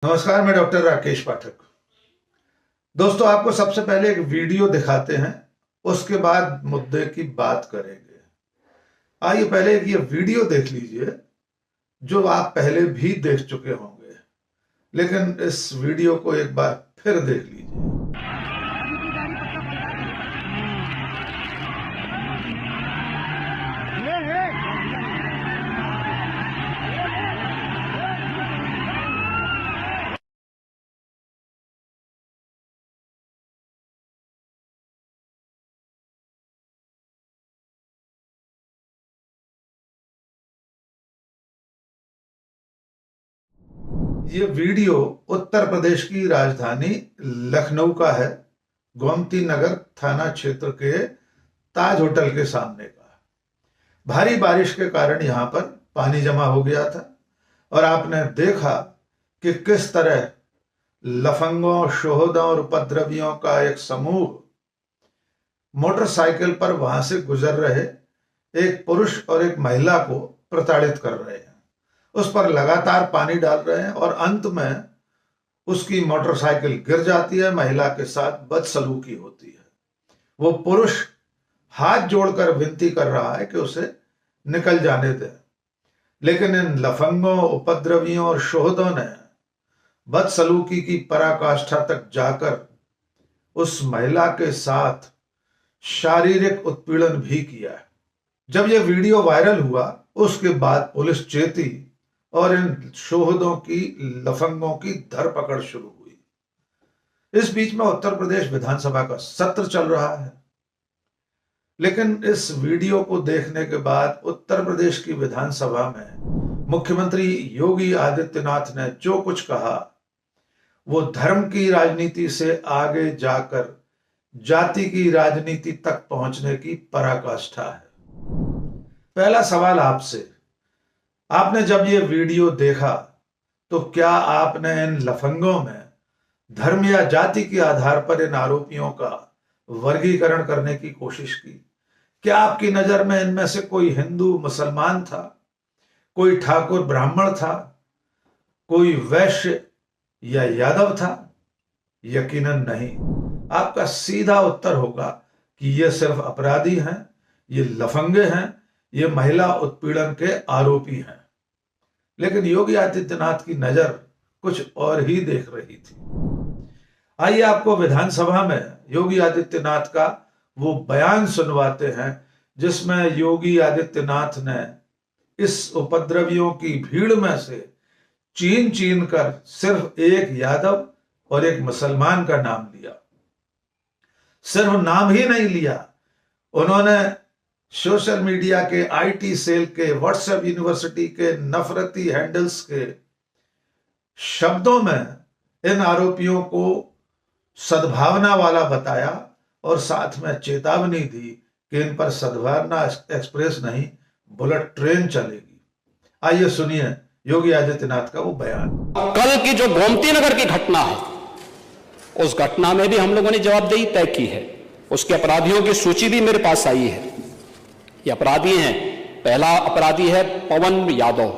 नमस्कार, मैं डॉक्टर राकेश पाठक। दोस्तों, आपको सबसे पहले एक वीडियो दिखाते हैं, उसके बाद मुद्दे की बात करेंगे। आइए पहले ये वीडियो देख लीजिए जो आप पहले भी देख चुके होंगे, लेकिन इस वीडियो को एक बार फिर देख लीजिए। ये वीडियो उत्तर प्रदेश की राजधानी लखनऊ का है, गोमती नगर थाना क्षेत्र के ताज होटल के सामने का। भारी बारिश के कारण यहां पर पानी जमा हो गया था और आपने देखा कि किस तरह लफंगों, शोहदों और उपद्रवियों का एक समूह मोटरसाइकिल पर वहां से गुजर रहे एक पुरुष और एक महिला को प्रताड़ित कर रहे हैं। उस पर लगातार पानी डाल रहे हैं और अंत में उसकी मोटरसाइकिल गिर जाती है। महिला के साथ बदसलूकी होती है। वो पुरुष हाथ जोड़कर विनती कर रहा है कि उसे निकल जाने दे, लेकिन इन लफंगों, उपद्रवियों और शोहदों ने बदसलूकी की पराकाष्ठा तक जाकर उस महिला के साथ शारीरिक उत्पीड़न भी किया है। जब यह वीडियो वायरल हुआ, उसके बाद पुलिस चेती और इन शोहदों की, लफंगों की धरपकड़ शुरू हुई। इस बीच में उत्तर प्रदेश विधानसभा का सत्र चल रहा है, लेकिन इस वीडियो को देखने के बाद उत्तर प्रदेश की विधानसभा में मुख्यमंत्री योगी आदित्यनाथ ने जो कुछ कहा, वो धर्म की राजनीति से आगे जाकर जाति की राजनीति तक पहुंचने की पराकाष्ठा है। पहला सवाल आपसे, आपने जब ये वीडियो देखा तो क्या आपने इन लफंगों में धर्म या जाति के आधार पर इन आरोपियों का वर्गीकरण करने की कोशिश की? क्या आपकी नजर में इनमें से कोई हिंदू मुसलमान था, कोई ठाकुर ब्राह्मण था, कोई वैश्य या यादव था? यकीनन नहीं। आपका सीधा उत्तर होगा कि ये सिर्फ अपराधी हैं, ये लफंगे हैं, ये महिला उत्पीड़न के आरोपी हैं। लेकिन योगी आदित्यनाथ की नजर कुछ और ही देख रही थी। आइए आपको विधानसभा में योगी आदित्यनाथ का वो बयान सुनवाते हैं, जिसमें योगी आदित्यनाथ ने इस उपद्रवियों की भीड़ में से चीन चीन कर सिर्फ एक यादव और एक मुसलमान का नाम लिया। सिर्फ नाम ही नहीं लिया, उन्होंने सोशल मीडिया के आईटी सेल के, व्हाट्सएप यूनिवर्सिटी के नफरती हैंडल्स के शब्दों में इन आरोपियों को सद्भावना वाला बताया और साथ में चेतावनी दी कि इन पर सद्भावना एक्सप्रेस नहीं, बुलेट ट्रेन चलेगी। आइए सुनिए योगी आदित्यनाथ का वो बयान। कल की जो गोमती नगर की घटना है, उस घटना में भी हम लोगों ने जवाबदेही तय की है। उसके अपराधियों की सूची भी मेरे पास आई है। ये अपराधी हैं। पहला अपराधी है पवन यादव,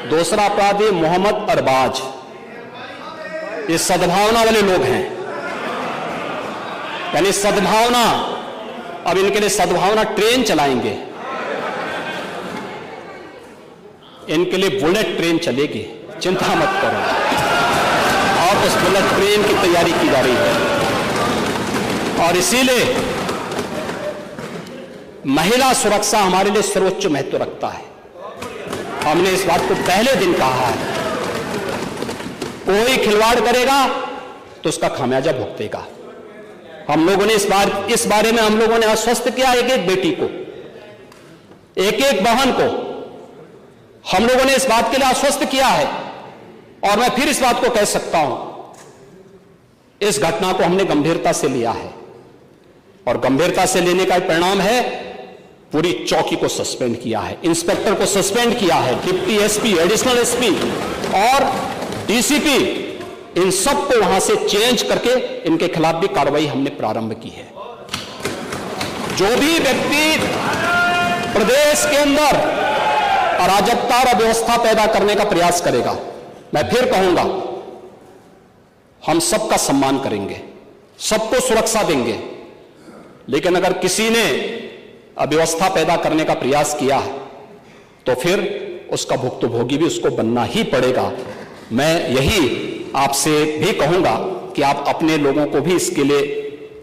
दूसरा अपराधी मोहम्मद अरबाज। ये सद्भावना वाले लोग हैं, यानी सद्भावना, अब इनके लिए सद्भावना ट्रेन चलाएंगे, इनके लिए बुलेट ट्रेन चलेगी, चिंता मत करो। और उस बुलेट ट्रेन की तैयारी की जा रही है। और इसीलिए महिला सुरक्षा हमारे लिए सर्वोच्च महत्व रखता है। हमने इस बात को पहले दिन कहा है, कोई खिलवाड़ करेगा तो उसका खामियाजा भुगतेगा। हम लोगों ने इस बारे में हम लोगों ने आश्वस्त किया, एक एक बेटी को, एक एक बहन को हम लोगों ने इस बात के लिए आश्वस्त किया है। और मैं फिर इस बात को कह सकता हूं, इस घटना को हमने गंभीरता से लिया है और गंभीरता से लेने का परिणाम है पूरी चौकी को सस्पेंड किया है, इंस्पेक्टर को सस्पेंड किया है, डिप्टी एसपी, एडिशनल एसपी और डीसीपी, इन सबको वहां से चेंज करके इनके खिलाफ भी कार्रवाई हमने प्रारंभ की है। जो भी व्यक्ति प्रदेश के अंदर अराजकता और अव्यवस्था पैदा करने का प्रयास करेगा, मैं फिर कहूंगा, हम सबका सम्मान करेंगे, सबको सुरक्षा देंगे, लेकिन अगर किसी ने अव्यवस्था पैदा करने का प्रयास किया है तो फिर उसका भुक्तभोगी भी उसको बनना ही पड़ेगा। मैं यही आपसे भी कहूंगा कि आप अपने लोगों को भी इसके लिए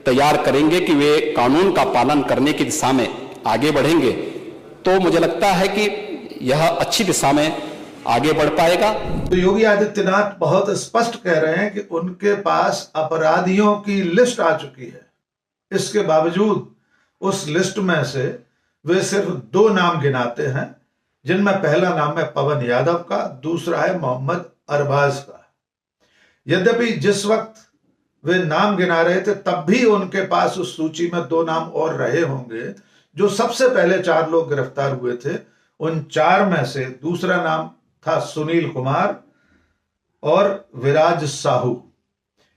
तैयार करेंगे कि वे कानून का पालन करने की दिशा में आगे बढ़ेंगे, तो मुझे लगता है कि यह अच्छी दिशा में आगे बढ़ पाएगा। तो योगी आदित्यनाथ बहुत स्पष्ट कह रहे हैं कि उनके पास अपराधियों की लिस्ट आ चुकी है। इसके बावजूद उस लिस्ट में से वे सिर्फ 2 नाम गिनाते हैं, जिनमें पहला नाम है पवन यादव का, दूसरा है मोहम्मद अरबाज का। यद्यपि जिस वक्त वे नाम गिना रहे थे तब भी उनके पास उस सूची में 2 नाम और रहे होंगे। जो सबसे पहले 4 लोग गिरफ्तार हुए थे, उन 4 में से दूसरा नाम था सुनील कुमार और विराज साहू।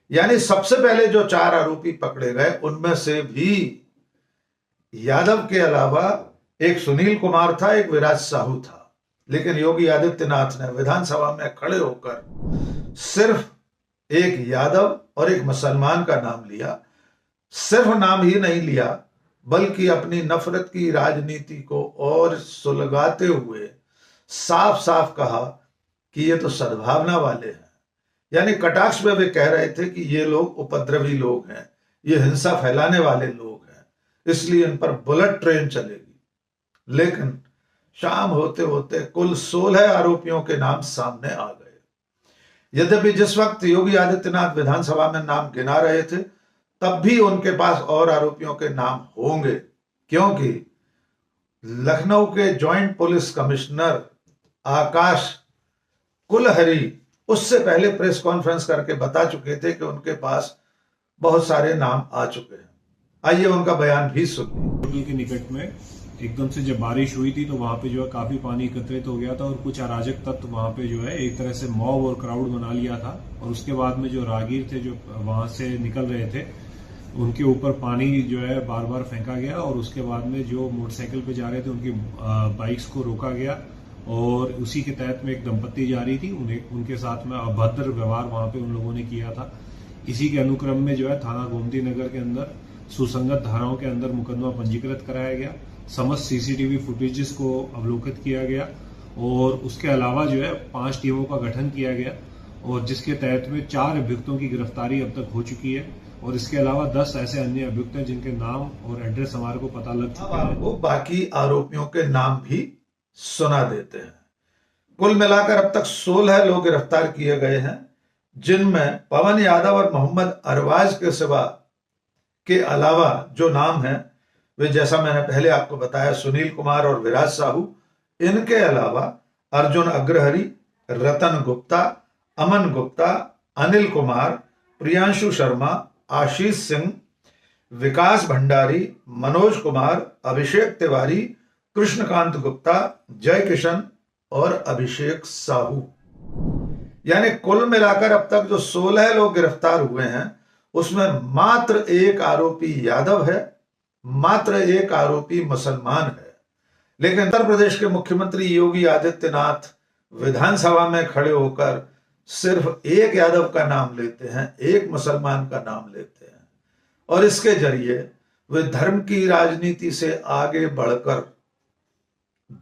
यानी सबसे पहले जो 4 आरोपी पकड़े गए उनमें से भी यादव के अलावा एक सुनील कुमार था, एक विराज साहू था। लेकिन योगी आदित्यनाथ ने विधानसभा में खड़े होकर सिर्फ एक यादव और एक मुसलमान का नाम लिया। सिर्फ नाम ही नहीं लिया, बल्कि अपनी नफरत की राजनीति को और सुलगाते हुए साफ साफ कहा कि ये तो सद्भावना वाले हैं। यानी कटाक्ष में वे कह रहे थे कि ये लोग उपद्रवी लोग हैं, ये हिंसा फैलाने वाले लोग हैं, इसलिए इन पर बुलेट ट्रेन चलेगी। लेकिन शाम होते होते कुल 16 आरोपियों के नाम सामने आ गए। यद्यपि जिस वक्त योगी आदित्यनाथ विधानसभा में नाम गिना रहे थे तब भी उनके पास और आरोपियों के नाम होंगे, क्योंकि लखनऊ के जॉइंट पुलिस कमिश्नर आकाश कुलहरी उससे पहले प्रेस कॉन्फ्रेंस करके बता चुके थे कि उनके पास बहुत सारे नाम आ चुके हैं। आइए उनका बयान भी सुनिए। होटल के निकट में एकदम से जब बारिश हुई थी तो वहां पे जो है काफी पानी एकत्रित हो गया था और कुछ अराजक तत्व वहां पे जो है एक तरह से मॉब और क्राउड बना लिया था। और उसके बाद में जो राहगीर थे जो वहां से निकल रहे थे उनके ऊपर पानी जो है बार बार फेंका गया और उसके बाद में जो मोटरसाइकिल पे जा रहे थे उनकी बाइक्स को रोका गया और उसी के तहत में एक दंपत्ति जा रही थी, उनके साथ में अभद्र व्यवहार वहां पे उन लोगों ने किया था। इसी के अनुक्रम में जो है थाना गोमती नगर के अंदर सुसंगत धाराओं के अंदर मुकदमा पंजीकृत कराया गया, समस्त सीसीटीवी फुटेजेस को अवलोकित किया गया और उसके अलावा जो है 5 टीमों का गठन किया गया और जिसके तहत में 4 अभियुक्तों की गिरफ्तारी अब तक हो चुकी है और इसके अलावा 10 ऐसे अन्य अभियुक्त हैं जिनके नाम और एड्रेस हमारे को पता लग चुका है। वो बाकी आरोपियों के नाम भी सुना देते हैं। कुल मिलाकर अब तक 16 लोग गिरफ्तार किए गए हैं, जिनमें पवन यादव और मोहम्मद अरबाज के सिवा के अलावा जो नाम हैं वे, जैसा मैंने पहले आपको बताया, सुनील कुमार और विराज साहू। इनके अलावा अर्जुन अग्रहरि, रतन गुप्ता, अमन गुप्ता, अनिल कुमार, प्रियांशु शर्मा, आशीष सिंह, विकास भंडारी, मनोज कुमार, अभिषेक तिवारी, कृष्णकांत गुप्ता, जय किशन और अभिषेक साहू। यानी कुल मिलाकर अब तक जो 16 लोग गिरफ्तार हुए हैं उसमें मात्र एक आरोपी यादव है, मात्र एक आरोपी मुसलमान है। लेकिन उत्तर प्रदेश के मुख्यमंत्री योगी आदित्यनाथ विधानसभा में खड़े होकर सिर्फ एक यादव का नाम लेते हैं, एक मुसलमान का नाम लेते हैं और इसके जरिए वे धर्म की राजनीति से आगे बढ़कर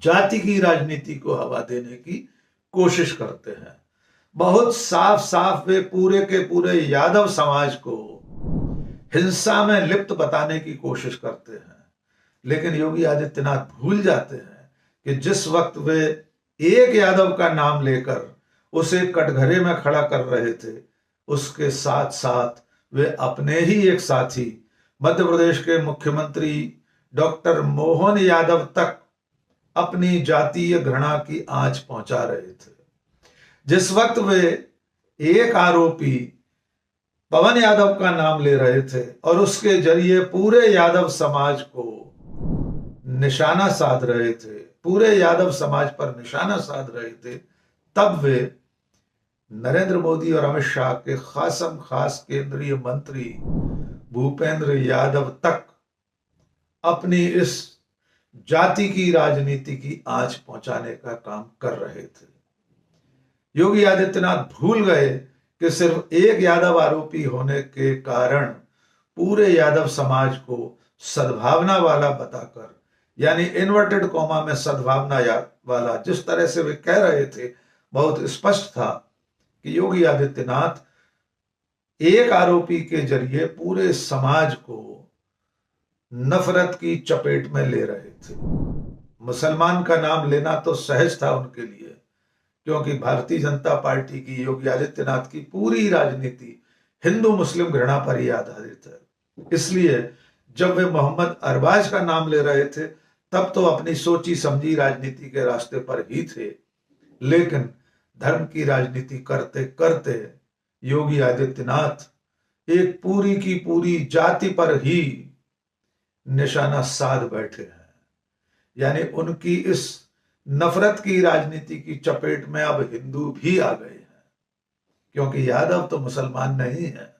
जाति की राजनीति को हवा देने की कोशिश करते हैं। बहुत साफ साफ वे पूरे के पूरे यादव समाज को हिंसा में लिप्त बताने की कोशिश करते हैं। लेकिन योगी आदित्यनाथ भूल जाते हैं कि जिस वक्त वे एक यादव का नाम लेकर उसे कटघरे में खड़ा कर रहे थे, उसके साथ साथ वे अपने ही एक साथी मध्य प्रदेश के मुख्यमंत्री डॉक्टर मोहन यादव तक अपनी जातीय घृणा की आंच पहुंचा रहे थे। जिस वक्त वे एक आरोपी पवन यादव का नाम ले रहे थे और उसके जरिए पूरे यादव समाज को निशाना साध रहे थे, पूरे यादव समाज पर निशाना साध रहे थे, तब वे नरेंद्र मोदी और अमित शाह के खासम खास केंद्रीय मंत्री भूपेंद्र यादव तक अपनी इस जाति की राजनीति की आंच पहुंचाने का काम कर रहे थे। योगी आदित्यनाथ भूल गए कि सिर्फ एक यादव आरोपी होने के कारण पूरे यादव समाज को सद्भावना वाला बताकर, यानी इन्वर्टेड कॉमा में सद्भावना वाला जिस तरह से वे कह रहे थे, बहुत स्पष्ट था कि योगी आदित्यनाथ एक आरोपी के जरिए पूरे समाज को नफरत की चपेट में ले रहे थे। मुसलमान का नाम लेना तो सहज था उनके लिए, क्योंकि भारतीय जनता पार्टी की, योगी आदित्यनाथ की पूरी राजनीति हिंदू मुस्लिम घृणा पर ही आधारित है। इसलिए जब वे मोहम्मद अरबाज का नाम ले रहे थे तब तो अपनी सोची समझी राजनीति के रास्ते पर ही थे, लेकिन धर्म की राजनीति करते करते योगी आदित्यनाथ एक पूरी की पूरी जाति पर ही निशाना साध बैठे हैं। यानी उनकी इस नफरत की राजनीति की चपेट में अब हिंदू भी आ गए हैं, क्योंकि यादव तो मुसलमान नहीं है,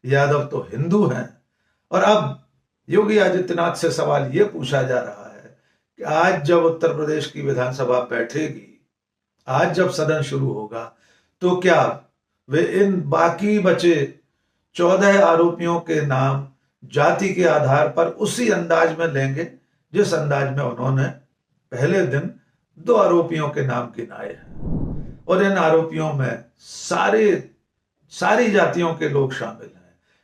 यादव तो हिंदू हैं। और अब योगी आदित्यनाथ से सवाल यह पूछा जा रहा है कि आज जब उत्तर प्रदेश की विधानसभा बैठेगी, आज जब सदन शुरू होगा, तो क्या वे इन बाकी बचे 14 आरोपियों के नाम जाति के आधार पर उसी अंदाज में लेंगे जिस अंदाज में उन्होंने पहले दिन 2 आरोपियों के नाम गिनाए हैं। और इन आरोपियों में सारी जातियों के लोग शामिल हैं।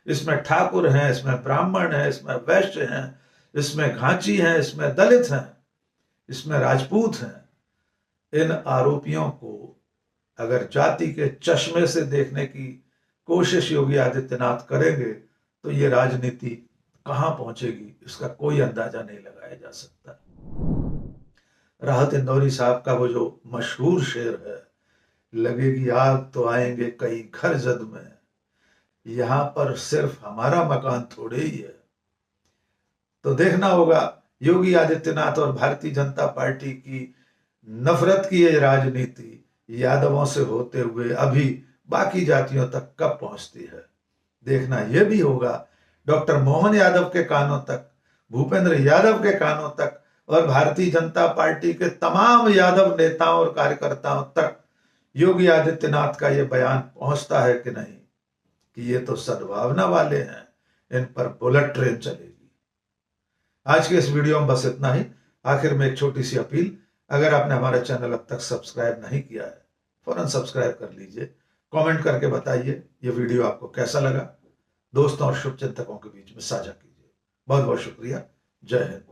इसमें ठाकुर हैं, इसमें ब्राह्मण हैं, इसमें वैश्य हैं, इसमें घांची हैं, इसमें दलित हैं, इसमें राजपूत हैं। इन आरोपियों को अगर जाति के चश्मे से देखने की कोशिश योगी आदित्यनाथ करेंगे तो ये राजनीति कहां पहुंचेगी, इसका कोई अंदाजा नहीं लगाया जा सकता। राहत इंदौरी साहब का वो जो मशहूर शेर है, लगेगी आग तो आएंगे कई घर जद में, यहां पर सिर्फ हमारा मकान थोड़े ही है। तो देखना होगा योगी आदित्यनाथ और भारतीय जनता पार्टी की नफरत की ये राजनीति यादवों से होते हुए अभी बाकी जातियों तक कब पहुंचती है। देखना यह भी होगा डॉक्टर मोहन यादव के कानों तक, भूपेंद्र यादव के कानों तक और भारतीय जनता पार्टी के तमाम यादव नेताओं और कार्यकर्ताओं तक योगी आदित्यनाथ का यह बयान पहुंचता है कि नहीं, कि ये तो सद्भावना वाले हैं, इन पर बुलेट ट्रेन चलेगी। आज के इस वीडियो में बस इतना ही। आखिर में एक छोटी सी अपील, अगर आपने हमारा चैनल अब तक सब्सक्राइब नहीं किया है, फौरन सब्सक्राइब कर लीजिए। कमेंट करके बताइए ये वीडियो आपको कैसा लगा। दोस्तों और शुभचिंतकों के बीच में साझा कीजिए। बहुत बहुत शुक्रिया। जय हिंद।